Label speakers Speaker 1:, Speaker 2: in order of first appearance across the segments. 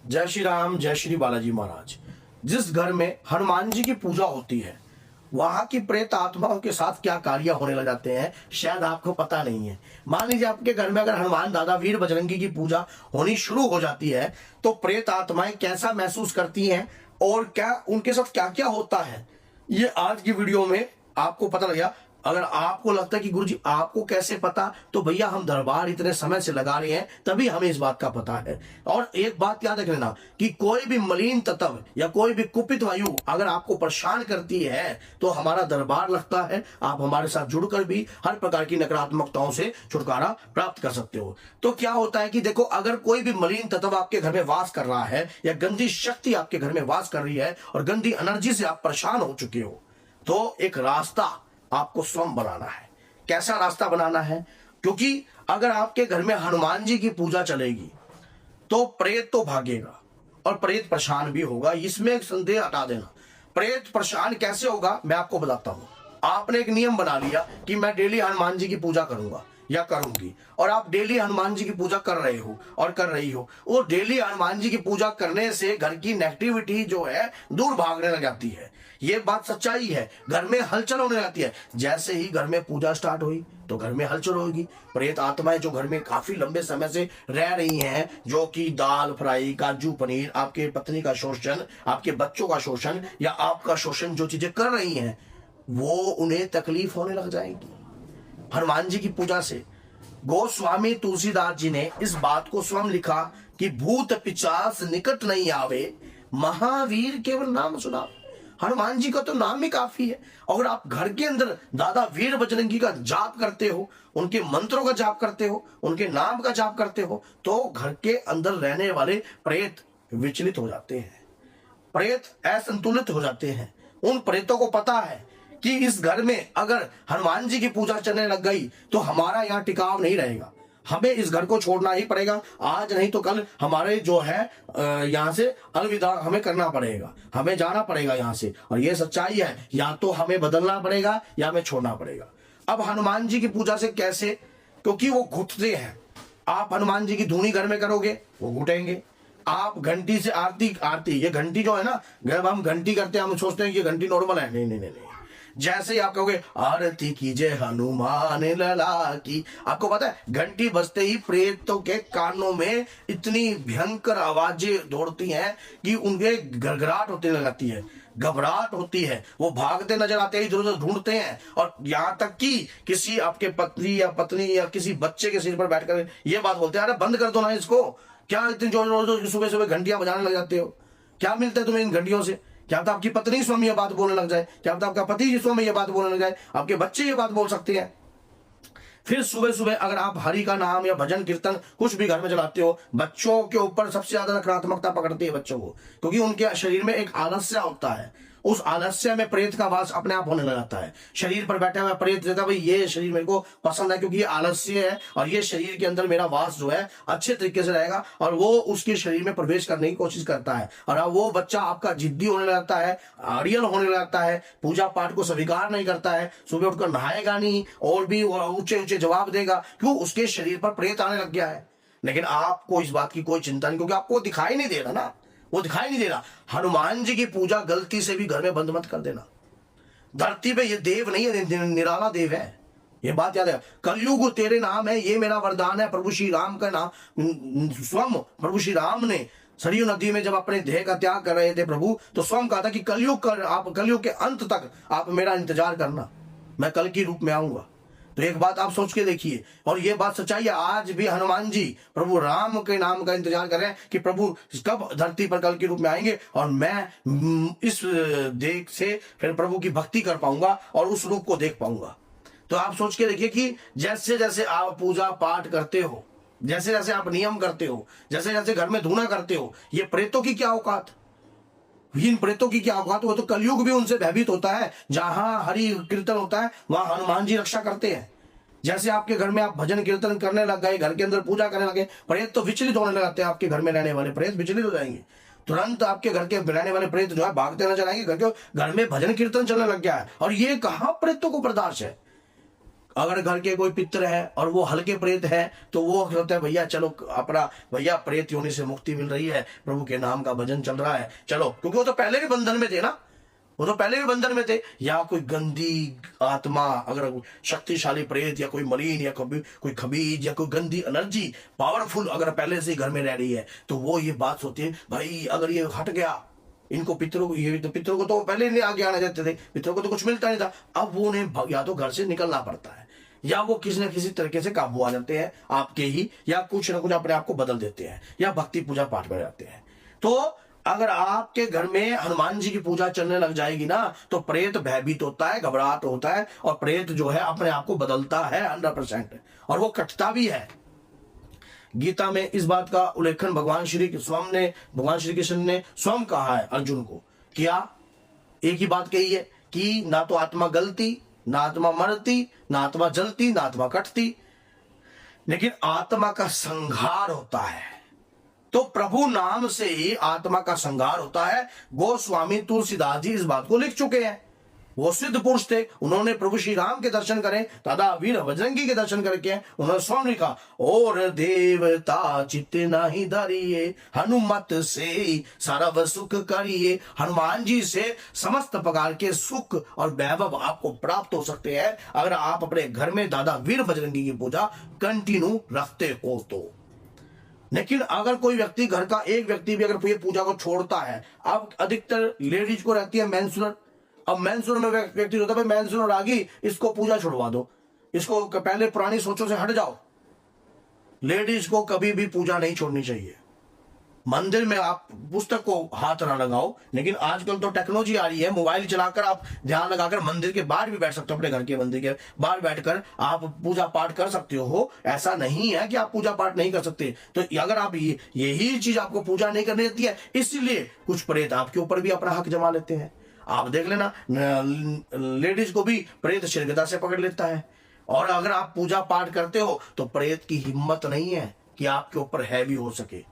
Speaker 1: जय श्री राम, जय श्री बालाजी महाराज। जिस घर में हनुमान जी की पूजा होती है वहां की प्रेत आत्माओं के साथ क्या कार्य होने लग जाते हैं शायद आपको पता नहीं है। मान लीजिए आपके घर में अगर हनुमान दादा वीर बजरंगी की पूजा होनी शुरू हो जाती है तो प्रेत आत्माएं कैसा महसूस करती हैं और क्या उनके साथ क्या क्या होता है, ये आज की वीडियो में आपको पता लगेगा। अगर आपको लगता है कि गुरुजी आपको कैसे पता, तो भैया हम दरबार इतने समय से लगा रहे हैं तभी हमें इस बात का पता है। और एक बात याद रख लेना कि कोई भी मलिन तत्व या कोई भी कुपित वायु अगर आपको परेशान करती है तो हमारा दरबार लगता है। आप हमारे साथ जुड़कर भी हर प्रकार की नकारात्मकताओं से छुटकारा प्राप्त कर सकते हो। तो क्या होता है कि देखो, अगर कोई भी मलिन तत्व आपके घर में वास कर रहा है या गंदी शक्ति आपके घर में वास कर रही है और गंदी एनर्जी से आप परेशान हो चुके हो, तो एक रास्ता आपको स्वयं बनाना है। कैसा रास्ता बनाना है? क्योंकि अगर आपके घर में हनुमान जी की पूजा चलेगी तो प्रेत तो भागेगा और प्रेत परेशान भी होगा, इसमें एक संदेह हटा देना। प्रेत परेशान कैसे होगा मैं आपको बताता हूं। आपने एक नियम बना लिया कि मैं डेली हनुमान जी की पूजा करूंगा या करूंगी, और आप डेली हनुमान जी की पूजा कर रहे हो और कर रही हो। वो डेली हनुमान जी की पूजा करने से घर की नेगेटिविटी जो है दूर भागने लग जाती है। ये बात सच्चाई है। घर में हलचल होने लगती है। जैसे ही घर में पूजा स्टार्ट हुई तो घर में हलचल होगी। प्रेत आत्माएं जो घर में काफी लंबे समय से रह रही हैं, जो कि दाल फ्राई, काजू पनीर, आपके पत्नी का शोषण, आपके बच्चों का शोषण या आपका शोषण जो चीजें कर रही हैं, वो उन्हें तकलीफ होने लग जाएगी हनुमान जी की पूजा से। गोस्वामी तुलसीदास जी ने इस बात को स्वयं लिखा कि भूत पिचास निकट नहीं आवे, महावीर केवल नाम सुना। हनुमान जी का तो नाम ही काफी है। अगर आप घर के अंदर दादा वीर बजरंगी का जाप करते हो, उनके मंत्रों का जाप करते हो, उनके नाम का जाप करते हो, तो घर के अंदर रहने वाले प्रेत विचलित हो जाते हैं, प्रेत असंतुलित हो जाते हैं। उन प्रेतों को पता है कि इस घर में अगर हनुमान जी की पूजा चलने लग गई तो हमारा यहाँ टिकाव नहीं रहेगा, हमें इस घर को छोड़ना ही पड़ेगा। आज नहीं तो कल हमारे जो है यहाँ से अलविदा हमें करना पड़ेगा, हमें जाना पड़ेगा यहाँ से। और ये सच्चाई है, या तो हमें बदलना पड़ेगा या हमें छोड़ना पड़ेगा। अब हनुमान जी की पूजा से कैसे? क्योंकि वो घुटते हैं। आप हनुमान जी की धूनी घर में करोगे वो घुटेंगे। आप घंटी से आरती ये घंटी जो है ना, जब हम घंटी करते हैं हम सोचते हैं कि घंटी नॉर्मल है। नहीं नहीं नहीं, जैसे ही आप कहोगे आरती कीजिए हनुमान लला की, आपको पता है घंटी बजते ही प्रेतों के कानों में इतनी भयंकर आवाजें दौड़ती हैं कि उनके गड़गड़ाहट होने लगती है, घबराहट होती है। वो भागते नजर आते हैं, इधर उधर ढूंढते हैं। और यहाँ तक कि किसी आपके पत्नी या किसी बच्चे के सिर पर बैठकर ये बात बोलते हैं, अरे बंद कर दो ना इसको, क्या इतनी जोर सुबह सुबह घंटियां बजाने लग जाते हो, क्या मिलता है तुम्हें इन घंटियों से? क्या पता आपकी पत्नी स्वयं ये बात बोलने लग जाए, क्या पता आपका पति स्वयं ये बात बोलने लग जाए, आपके बच्चे ये बात बोल सकते हैं। फिर सुबह सुबह अगर आप हरि का नाम या भजन कीर्तन कुछ भी घर में चलाते हो, बच्चों के ऊपर सबसे ज्यादा नकारात्मकता पकड़ती है बच्चों को, क्योंकि उनके शरीर में एक आलस्य होता है। उस आलस्य में प्रेत का वास अपने आप होने लग जाता है। शरीर पर बैठा हुआ प्रेत कहता है भाई ये शरीर मेरे को पसंद है क्योंकि ये आलस्य है और ये शरीर के अंदर मेरा वास जो है अच्छे तरीके से रहेगा, और वो उसके शरीर में प्रवेश करने की कोशिश करता है। और अब वो बच्चा आपका जिद्दी होने लगता है, अड़ियल होने लगता है, पूजा पाठ को स्वीकार नहीं करता है, सुबह उठकर नहाएगा नहीं और भी ऊंचे ऊंचे जवाब देगा, क्यों? उसके शरीर पर प्रेत आने लग गया है। लेकिन आपको इस बात की कोई चिंता नहीं, क्योंकि आपको दिखाई नहीं दे रहा ना, वो दिखाई नहीं दे रहा। हनुमान जी की पूजा गलती से भी घर में बंद मत कर देना। धरती पे ये देव नहीं है, निराला देव है, ये बात याद है। कलयुग तेरे नाम है, ये मेरा वरदान है। प्रभु श्री राम का नाम स्वयं प्रभु श्री राम ने सरयू नदी में जब अपने देह का त्याग कर रहे थे प्रभु, तो स्वयं कहा था कि कलयुग के अंत तक आप मेरा इंतजार करना, मैं कल की रूप में आऊंगा। तो एक बात आप सोच के देखिए, और ये बात सच्चाई है। आज भी हनुमान जी प्रभु राम के नाम का इंतजार कर रहे हैं कि प्रभु कब धरती पर कल के रूप में आएंगे और मैं इस देख से फिर प्रभु की भक्ति कर पाऊंगा और उस रूप को देख पाऊंगा। तो आप सोच के देखिए कि जैसे जैसे आप पूजा पाठ करते हो, जैसे जैसे आप नियम करते हो, जैसे जैसे घर में धूना करते हो, ये प्रेतों की क्या औकात, इन प्रेतों की क्या औकात? हो तो कलयुग भी उनसे भयभीत होता है। जहां हरि कीर्तन होता है वहां हनुमान जी रक्षा करते हैं। जैसे आपके घर में आप भजन कीर्तन करने लग गए, घर के अंदर पूजा करने लगे, प्रेत तो विचलित होने लगते हैं। आपके घर में रहने वाले प्रेत विचलित हो जाएंगे, तुरंत आपके घर के रहने वाले प्रेत जो है भागते नजर आएंगे। घर में भजन कीर्तन चलने लग गया है, और ये कहां प्रेतों को बर्दाश्त है? अगर घर के कोई पितर है और वो हल्के प्रेत है तो वो होता है भैया चलो अपना भैया प्रेत योनि से मुक्ति मिल रही है, प्रभु के नाम का भजन चल रहा है चलो, क्योंकि वो तो पहले भी बंधन में थे ना, वो तो पहले भी बंधन में थे। या कोई गंदी आत्मा, अगर शक्तिशाली प्रेत या कोई मलिन या कोई खबीज या कोई गंदी एनर्जी पावरफुल अगर पहले से घर में रह रही है तो वो ये बात सोचती है भाई अगर ये हट गया, इनको पितरों को, ये तो पितरों को तो पहले नहीं आगे आने देते थे, पितरों को तो कुछ मिलता नहीं था, अब वो उन्हें या तो घर से निकलना पड़ता है या वो किसी न किसी तरीके से काबू आ जाते हैं आपके ही, या कुछ ना कुछ अपने आप को बदल देते हैं या भक्ति पूजा पाठ में जाते हैं। तो अगर आपके घर में हनुमान जी की पूजा चलने लग जाएगी ना तो प्रेत भयभीत होता है, घबराहट होता है, और प्रेत जो है अपने आप को बदलता है 100%, और वो कटता भी है। गीता में इस बात का उल्लेखन भगवान श्री कृष्ण ने स्वयं कहा है अर्जुन को। क्या एक ही बात कही है कि ना तो आत्मा गलती, ना आत्मा मरती, ना आत्मा जलती, ना आत्मा कटती, लेकिन आत्मा का संहार होता है। तो प्रभु नाम से ही आत्मा का संहार होता है। गोस्वामी तुलसीदास जी इस बात को लिख चुके हैं। वो सिद्ध पुरुष थे, उन्होंने प्रभु श्री राम के दर्शन करे, दादा वीर बजरंगी के दर्शन करके उन्होंने स्वयं लिखा, और देवता चित्त नहीं धरिए, हनुमत से सारा सुख करिए। हनुमान जी से समस्त प्रकार के सुख और वैभव आपको प्राप्त हो सकते हैं अगर आप अपने घर में दादा वीर बजरंगी की पूजा कंटिन्यू रखते हो तो। लेकिन अगर कोई व्यक्ति, घर का एक व्यक्ति भी अगर ये पूजा को छोड़ता है, अब अधिकतर लेडीज को रहती है मेंस्ट्रुअल, अब मेंस्ट्रुअल में व्यक्ति होता है मेंस्ट्रुअल आ गई, इसको पूजा छुड़वा दो, इसको पहले पुरानी सोचों से हट जाओ। लेडीज को कभी भी पूजा नहीं छोड़नी चाहिए। मंदिर में आप पुस्तक को हाथ ना लगाओ, लेकिन आजकल तो टेक्नोलॉजी आ रही है, मोबाइल चलाकर आप ध्यान लगाकर मंदिर के बाहर भी बैठ सकते हो, अपने घर के मंदिर के बाहर बैठकर आप पूजा पाठ कर सकते हो। ऐसा नहीं है कि आप पूजा पाठ नहीं कर सकते। तो अगर आप यही चीज आपको पूजा नहीं करनी देती है, इसलिए कुछ प्रेत आपके ऊपर भी अपना हक जमा लेते हैं। आप देख लेना, लेडीज को भी प्रेत शीर्षदा से पकड़ लेता है। और अगर आप पूजा पाठ करते हो तो प्रेत की हिम्मत नहीं है कि आपके ऊपर हैवी हो सके,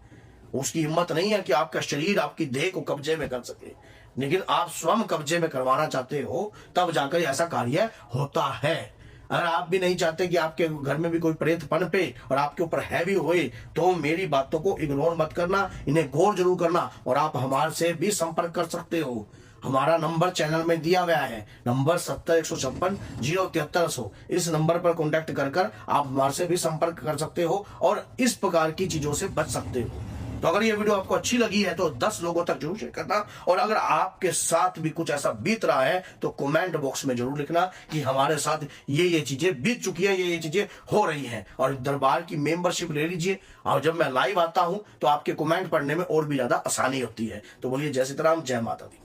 Speaker 1: उसकी हिम्मत नहीं है कि आपका शरीर, आपकी देह को कब्जे में कर सके। लेकिन आप स्वयं कब्जे में करवाना चाहते हो तब जाकर ऐसा कार्य होता है। अगर आप भी नहीं चाहते कि आपके घर में भी कोई प्रेत पनपे और आपके ऊपर हैवी होए तो मेरी बातों को इग्नोर मत करना, इन्हें गौर जरूर करना। और आप हमारे से भी संपर्क कर सकते हो। हमारा नंबर चैनल में दिया गया है, नंबर 7015607300। इस नंबर पर कॉन्टैक्ट कर आप हमारे से भी संपर्क कर सकते हो और इस प्रकार की चीजों से बच सकते हो। तो अगर ये वीडियो आपको अच्छी लगी है तो 10 लोगों तक जरूर शेयर करना। और अगर आपके साथ भी कुछ ऐसा बीत रहा है तो कमेंट बॉक्स में जरूर लिखना कि हमारे साथ ये चीजें बीत चुकी है, ये चीजें हो रही हैं। और दरबार की मेंबरशिप ले लीजिए, और जब मैं लाइव आता हूं तो आपके कमेंट पढ़ने में और भी ज्यादा आसानी होती है। तो बोलिए जय सीताराम, जय माता दी।